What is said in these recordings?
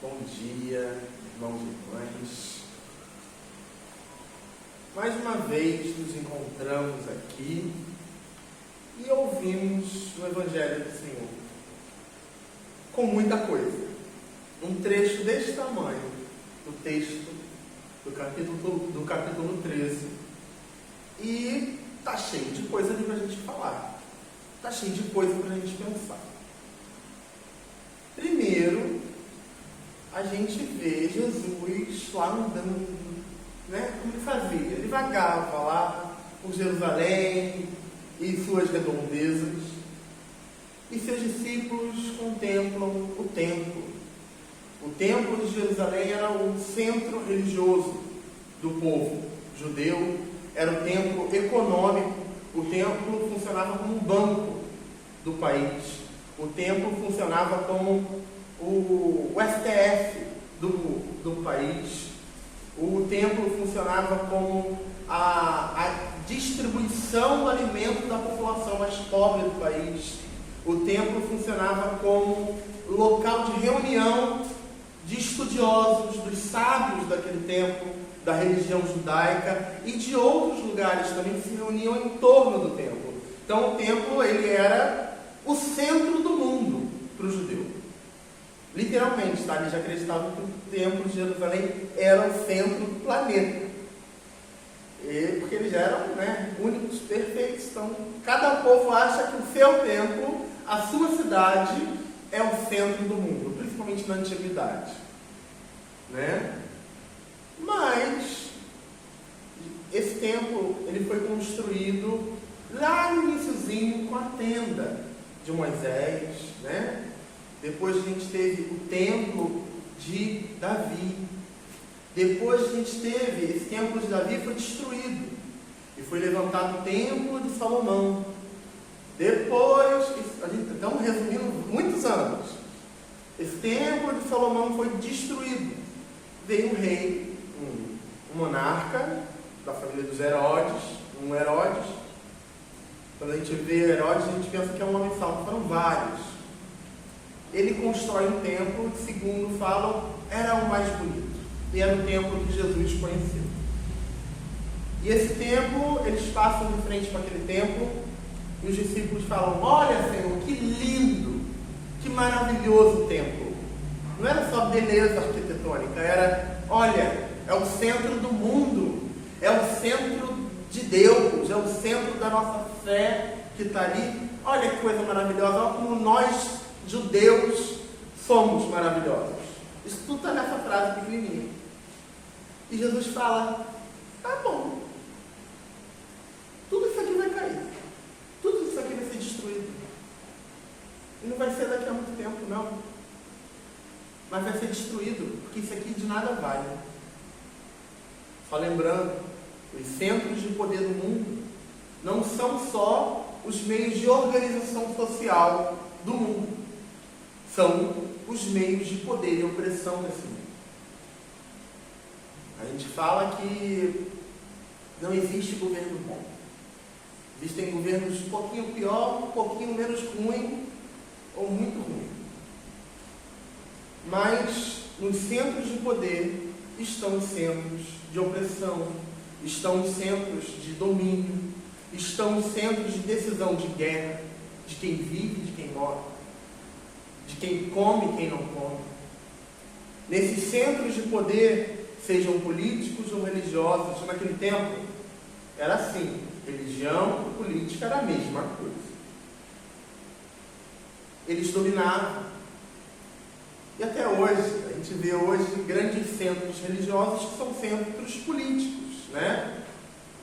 Bom dia, irmãos e irmãs. Mais uma vez nos encontramos aqui e ouvimos o Evangelho do Senhor com muita coisa. Um trecho deste tamanho do texto do capítulo 13 e está cheio de coisa ali para a gente falar. Está cheio de coisa para a gente pensar. Primeiro, a gente vê Jesus lá andando, né? Como ele fazia? Ele vagava lá por Jerusalém e suas redondezas, e seus discípulos contemplam o templo. O templo de Jerusalém era o centro religioso do povo judeu, era o templo econômico, o templo funcionava como um banco do país, o templo funcionava como o STF do país, o templo funcionava como a distribuição do alimento da população mais pobre do país, o templo funcionava como local de reunião de estudiosos, dos sábios daquele tempo, da religião judaica e de outros lugares também que se reuniam em torno do templo. Então o templo ele era o centro do mundo para o judeu. Literalmente, tá? Eles acreditavam que o templo de Jerusalém era o centro do planeta. Porque eles eram, né, únicos, perfeitos. Então, cada povo acha que o seu templo, a sua cidade, é o centro do mundo, principalmente na antiguidade. Né? Mas, esse templo ele foi construído lá no iniciozinho com a tenda de Moisés, né? Depois a gente teve o templo de Davi. Depois a gente teve, esse templo de Davi foi destruído e foi levantado o templo de Salomão. Depois, estamos resumindo muitos anos, esse templo de Salomão foi destruído. Veio um rei, um monarca da família dos Herodes, um Herodes. Quando a gente vê Herodes, a gente pensa que é um homem só, foram vários. Ele constrói um templo que, segundo falam, era o mais bonito. E era o templo que Jesus conheceu. E esse templo, eles passam de frente para aquele templo e os discípulos falam: olha, Senhor, que lindo, que maravilhoso templo. Não era só beleza arquitetônica, era, olha, é o centro do mundo, é o centro de Deus, é o centro da nossa fé que está ali. Olha que coisa maravilhosa, olha como nós, judeus, somos maravilhosos. Isso tudo está nessa frase pequenininha. E Jesus fala: tá bom, tudo isso aqui vai cair, tudo isso aqui vai ser destruído. E não vai ser daqui a muito tempo, não. Mas vai ser destruído, porque isso aqui de nada vale. Só lembrando, os centros de poder do mundo não são só os meios de organização social do mundo. São os meios de poder e opressão desse mundo. A gente fala que não existe governo bom. Existem governos um pouquinho pior, um pouquinho menos ruim ou muito ruim. Mas nos centros de poder estão os centros de opressão, estão os centros de domínio, estão os centros de decisão de guerra, de quem vive e de quem morre, de quem come e quem não come. Nesses centros de poder, sejam políticos ou religiosos, naquele tempo era assim, religião e política era a mesma coisa. Eles dominavam. E até hoje, a gente vê hoje grandes centros religiosos que são centros políticos, né?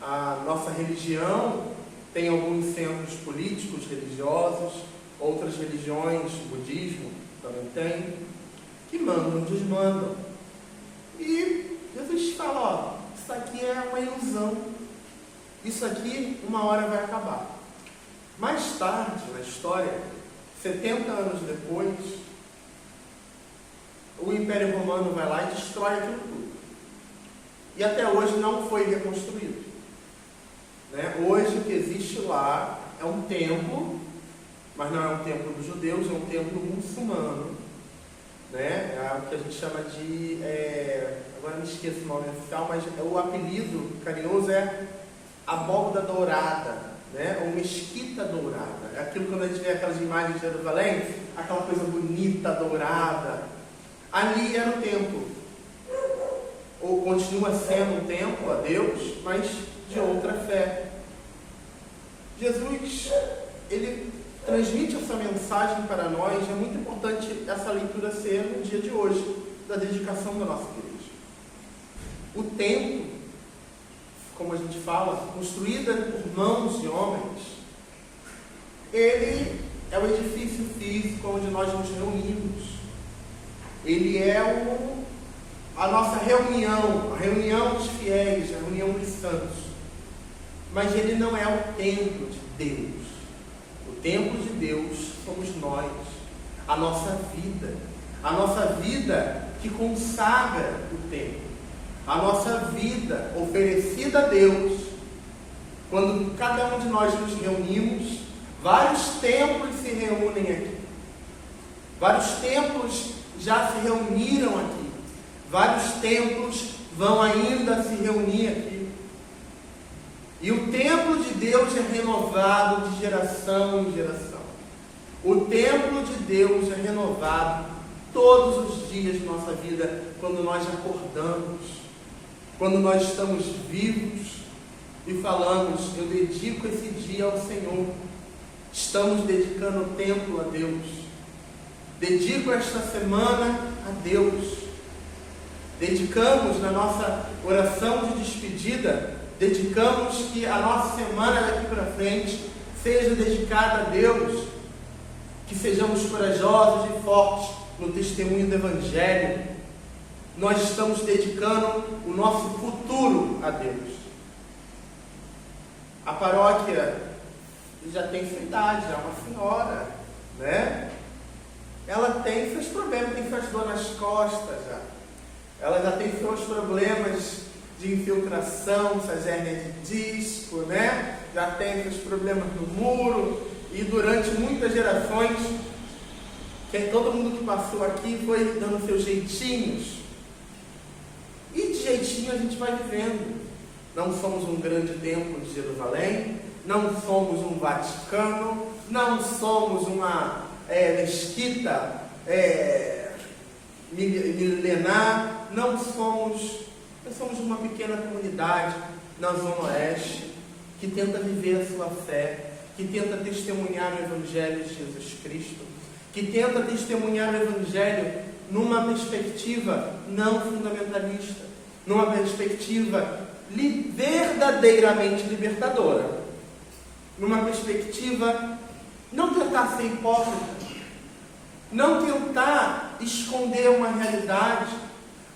A nossa religião tem alguns centros políticos, religiosos, outras religiões, budismo também tem, que mandam, desmandam. E Jesus fala: ó, isso aqui é uma ilusão, isso aqui uma hora vai acabar. Mais tarde na história, 70 anos depois, o Império Romano vai lá e destrói aquilo tudo. E até hoje não foi reconstruído. Né? Hoje o que existe lá é um templo, mas não é um templo dos judeus, é um templo muçulmano. Né? que a gente chama de, agora me esqueço o nome oficial, mas o apelido carinhoso é abóbora dourada, né? Ou mesquita dourada. É aquilo quando a gente vê aquelas imagens de Jerusalém, aquela coisa bonita, dourada. Ali era o templo. Ou continua sendo um templo a Deus, mas de outra fé. Jesus, ele transmite essa mensagem para nós. É muito importante essa leitura ser no dia de hoje, da dedicação da nossa igreja. O templo, como a gente fala, construída por mãos de homens, ele é o edifício físico onde nós nos reunimos. Ele é a nossa reunião, a reunião dos fiéis, a reunião dos santos. Mas ele não é o templo de Deus. O templo de Deus somos nós, a nossa vida que consagra o templo, a nossa vida oferecida a Deus. Quando cada um de nós nos reunimos, vários templos se reúnem aqui, vários templos já se reuniram aqui, vários templos vão ainda se reunir aqui. E o templo de Deus é renovado de geração em geração. O templo de Deus é renovado todos os dias de nossa vida, quando nós acordamos, quando nós estamos vivos e falamos, eu dedico esse dia ao Senhor. Estamos dedicando o templo a Deus. Dedico esta semana a Deus. Dedicamos na nossa oração de despedida, dedicamos que a nossa semana daqui para frente seja dedicada a Deus, que sejamos corajosos e fortes no testemunho do Evangelho. Nós estamos dedicando o nosso futuro a Deus. A paróquia já tem sua idade, já é uma senhora, né? Ela tem seus problemas, tem suas dores nas costas já. Ela já tem seus problemas de infiltração, suas hérnias de disco, né? Já tem seus problemas no muro. E durante muitas gerações, todo mundo que passou aqui foi dando seus jeitinhos. E de jeitinho a gente vai vivendo. Não somos um grande templo de Jerusalém, não somos um Vaticano, não somos uma mesquita milenar, nós somos uma pequena comunidade na Zona Oeste que tenta viver a sua fé, que tenta testemunhar o Evangelho de Jesus Cristo, que tenta testemunhar o Evangelho numa perspectiva não fundamentalista, numa perspectiva verdadeiramente libertadora, numa perspectiva não tentar ser hipócrita, não tentar esconder uma realidade,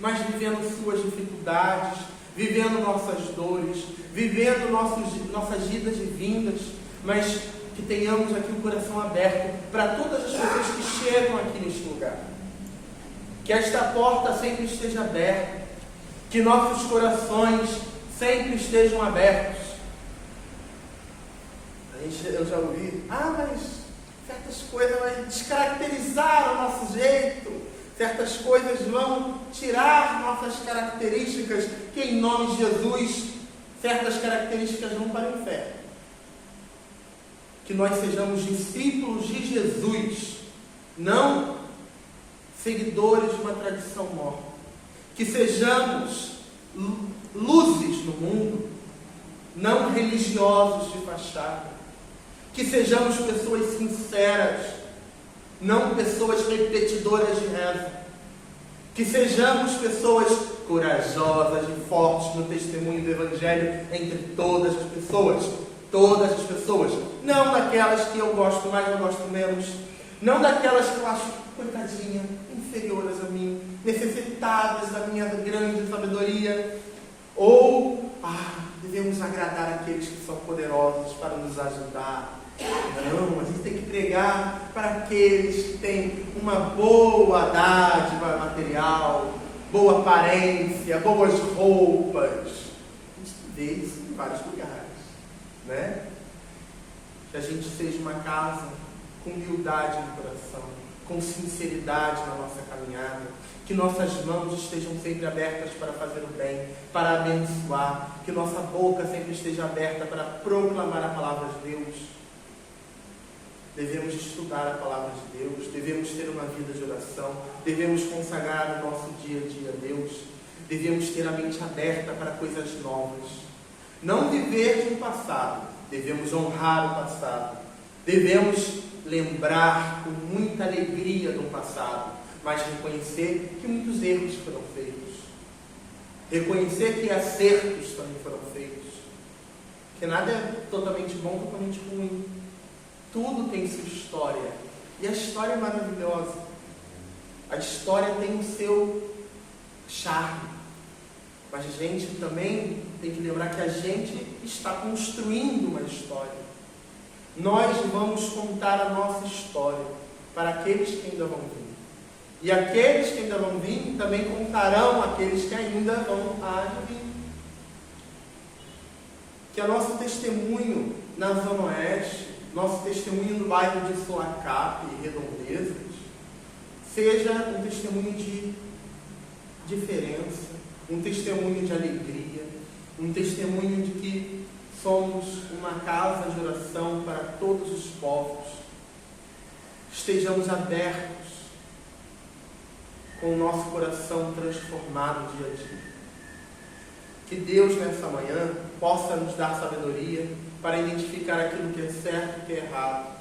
mas vivendo suas dificuldades, vivendo nossas dores, vivendo nossas idas e vindas, mas que tenhamos aqui o coração aberto para todas as pessoas que chegam aqui neste lugar. Que esta porta sempre esteja aberta, que nossos corações sempre estejam abertos. Eu já ouvi, mas certas coisas vão descaracterizar o nosso jeito, certas coisas vão tirar nossas características, que em nome de Jesus, certas características vão para o inferno. Que nós sejamos discípulos de Jesus, não seguidores de uma tradição morta. Que sejamos luzes no mundo, não religiosos de fachada. Que sejamos pessoas sinceras, não pessoas repetidoras de reza. Que sejamos pessoas corajosas e fortes no testemunho do Evangelho entre todas as pessoas. Todas as pessoas. Não daquelas que eu gosto mais ou gosto menos. Não daquelas que eu acho, coitadinha, inferiores a mim, necessitadas da minha grande sabedoria. Ou, devemos agradar aqueles que são poderosos para nos ajudar. Não, a gente tem que pregar para aqueles que têm uma boa dádiva material, boa aparência, boas roupas. A gente vê isso em vários lugares, né? Que a gente seja uma casa com humildade no coração, com sinceridade na nossa caminhada, que nossas mãos estejam sempre abertas para fazer o bem, para abençoar, que nossa boca sempre esteja aberta para proclamar a palavra de Deus. Devemos estudar a palavra de Deus, devemos ter uma vida de oração, devemos consagrar o nosso dia a dia a Deus, devemos ter a mente aberta para coisas novas. Não viver de um passado, devemos honrar o passado, devemos lembrar com muita alegria do passado, mas reconhecer que muitos erros foram feitos, reconhecer que acertos também foram feitos, que nada é totalmente bom, totalmente ruim. Tudo tem sua história. E a história é maravilhosa. A história tem o seu charme. Mas a gente também tem que lembrar que a gente está construindo uma história. Nós vamos contar a nossa história para aqueles que ainda vão vir. E aqueles que ainda vão vir também contarão aqueles que ainda vão vir. Que o nosso testemunho na Zona Oeste, nosso testemunho no bairro de Sulacap e Redondezas, seja um testemunho de diferença, um testemunho de alegria, um testemunho de que somos uma casa de oração para todos os povos. Estejamos abertos, com o nosso coração transformado dia a dia. Que Deus nessa manhã possa nos dar sabedoria para identificar aquilo que é certo e que é errado.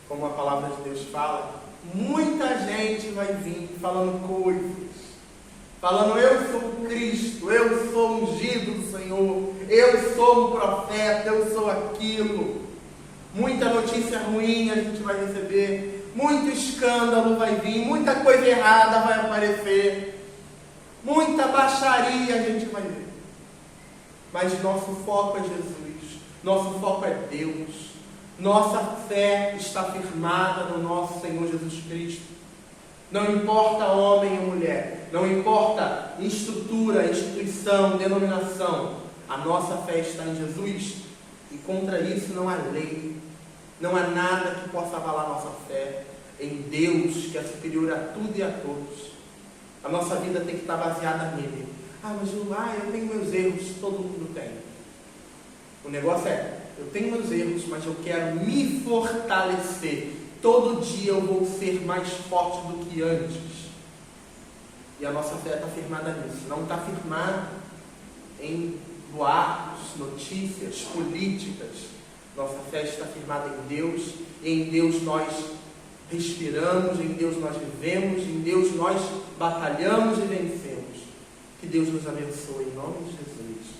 Como a palavra de Deus fala, muita gente vai vir falando coisas, falando: eu sou Cristo, eu sou ungido do Senhor, eu sou um profeta, eu sou aquilo. Muita notícia ruim a gente vai receber, muito escândalo vai vir, muita coisa errada vai aparecer, muita baixaria a gente vai ver. Mas nosso foco é Jesus, nosso foco é Deus, nossa fé está firmada no nosso Senhor Jesus Cristo. Não importa homem ou mulher, não importa estrutura, instituição, denominação, a nossa fé está em Jesus, e contra isso não há lei, não há nada que possa abalar nossa fé em Deus, que é superior a tudo e a todos. A nossa vida tem que estar baseada nele. Mas eu tenho meus erros, todo mundo tem. O negócio é, eu tenho meus erros, mas eu quero me fortalecer. Todo dia eu vou ser mais forte do que antes. E a nossa fé está firmada nisso. Não está firmada em boatos, notícias, políticas. Nossa fé está firmada em Deus. E em Deus nós respiramos, em Deus nós vivemos, em Deus nós batalhamos e vencemos. Que Deus nos abençoe em nome de Jesus.